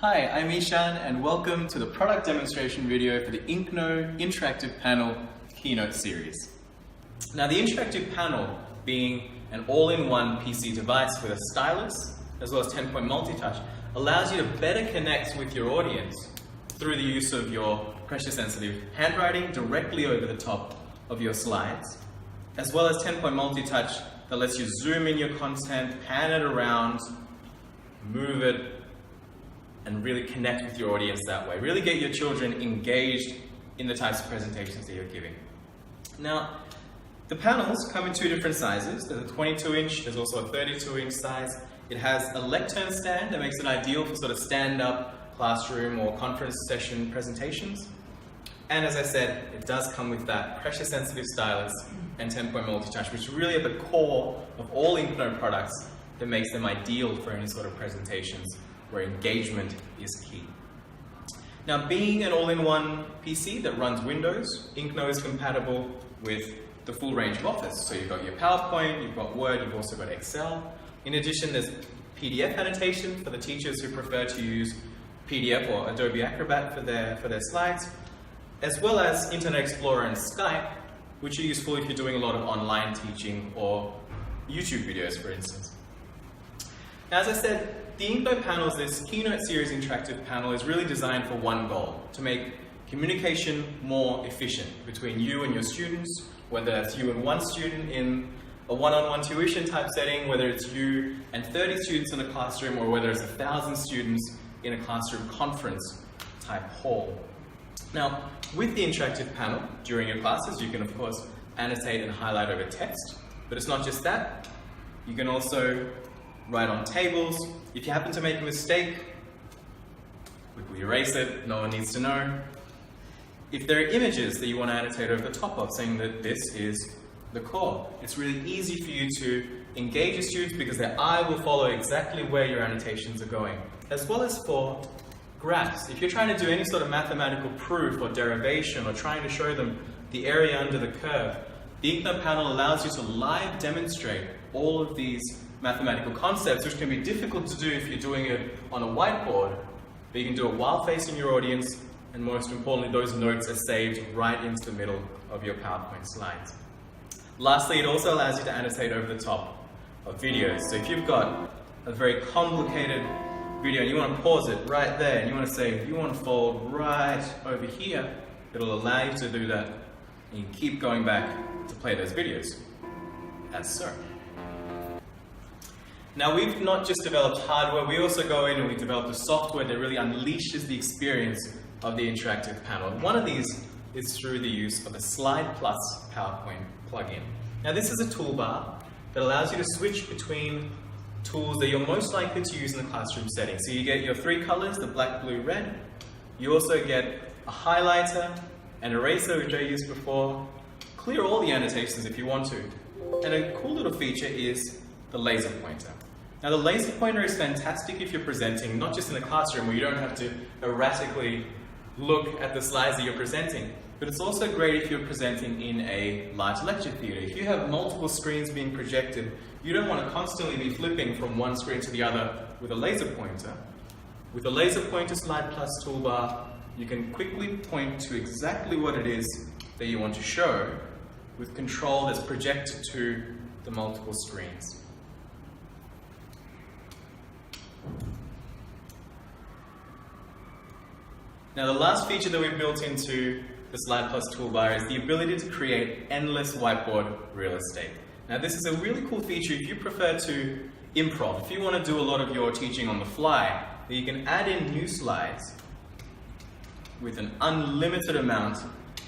Hi, I'm Ishan and welcome to the product demonstration video for the Inknoe Interactive Panel Keynote series. Now the interactive panel, being an all-in-one PC device with a stylus as well as 10-point multi-touch, allows you to better connect with your audience through the use of your pressure-sensitive handwriting directly over the top of your slides, as well as 10-point multi-touch that lets you zoom in your content, pan it around, move it, and really connect with your audience that way. Really get your children engaged in the types of presentations that you're giving. Now, the panels come in two different sizes. There's a 22-inch, there's also a 32-inch size. It has a lectern stand that makes it ideal for sort of stand-up classroom or conference session presentations. And as I said, it does come with that pressure-sensitive stylus and 10-point multi-touch, which is really at the core of all Inknoe products that makes them ideal for any sort of presentations where engagement is key. Now, being an all-in-one PC that runs Windows, Inknoe is compatible with the full range of Office. So you've got your PowerPoint, you've got Word, you've also got Excel. In addition, there's PDF annotation for the teachers who prefer to use PDF or Adobe Acrobat for their slides, as well as Internet Explorer and Skype, which are useful if you're doing a lot of online teaching or YouTube videos, for instance. Now, as I said, the Inknoe panels, this Keynote series interactive panel, is really designed for one goal: to make communication more efficient between you and your students, whether that's you and one student in a one-on-one tuition type setting, whether it's you and 30 students in a classroom, or whether it's 1,000 students in a classroom conference type hall. Now, with the interactive panel, during your classes, you can of course annotate and highlight over text, but it's not just that. You can also write on tables. If you happen to make a mistake, quickly erase it, no one needs to know. If there are images that you want to annotate over the top of, saying that this is the core, it's really easy for you to engage your students because their eye will follow exactly where your annotations are going, as well as for graphs. If you're trying to do any sort of mathematical proof or derivation or trying to show them the area under the curve, the Inknoe panel allows you to live demonstrate all of these mathematical concepts, which can be difficult to do if you're doing it on a whiteboard, but you can do it while facing your audience, and most importantly, those notes are saved right into the middle of your PowerPoint slides. Lastly, it also allows you to annotate over the top of videos. So if you've got a very complicated video and you want to pause it right there, and you want to say, you want to fold right over here, it'll allow you to do that, and you can keep going back to play those videos, as so. Now, we've not just developed hardware, we also go in and we develop the software that really unleashes the experience of the interactive panel. One of these is through the use of a Slide Plus PowerPoint plugin. Now, this is a toolbar that allows you to switch between tools that you're most likely to use in the classroom setting. So you get your three colors, the black, blue, red. You also get a highlighter, an eraser, which I used before. Clear all the annotations if you want to. And a cool little feature is the laser pointer. Now, the laser pointer is fantastic if you're presenting, not just in the classroom where you don't have to erratically look at the slides that you're presenting, but it's also great if you're presenting in a large lecture theatre. If you have multiple screens being projected, you don't want to constantly be flipping from one screen to the other with a laser pointer. With the laser pointer Slide Plus toolbar, you can quickly point to exactly what it is that you want to show with control that's projected to the multiple screens. Now, the last feature that we've built into the Slide Plus toolbar is the ability to create endless whiteboard real estate. Now, this is a really cool feature if you prefer to improv. If you want to do a lot of your teaching on the fly, you can add in new slides with an unlimited amount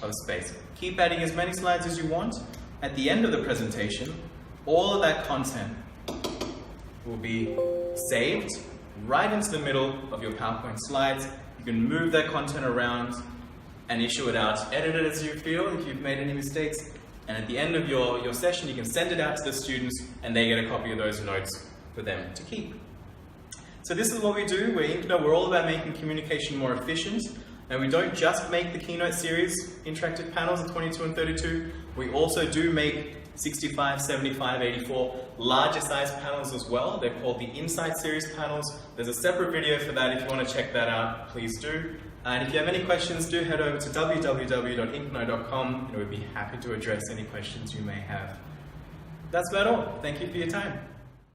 of space. Keep adding as many slides as you want. At the end of the presentation, all of that content will be saved right into the middle of your PowerPoint slides. You can move that content around and issue it out, edit it as you feel if you've made any mistakes, and at the end of your session you can send it out to the students and they get a copy of those notes for them to keep. So this is what we do. We're all about making communication more efficient, and we don't just make the Keynote series interactive panels at 22 and 32, we also do make 65, 75, 84, larger size panels as well. They're called the Insight Series panels. There's a separate video for that. If you want to check that out, please do. And if you have any questions, do head over to www.inknoe.com and we'd be happy to address any questions you may have. That's about all. Thank you for your time.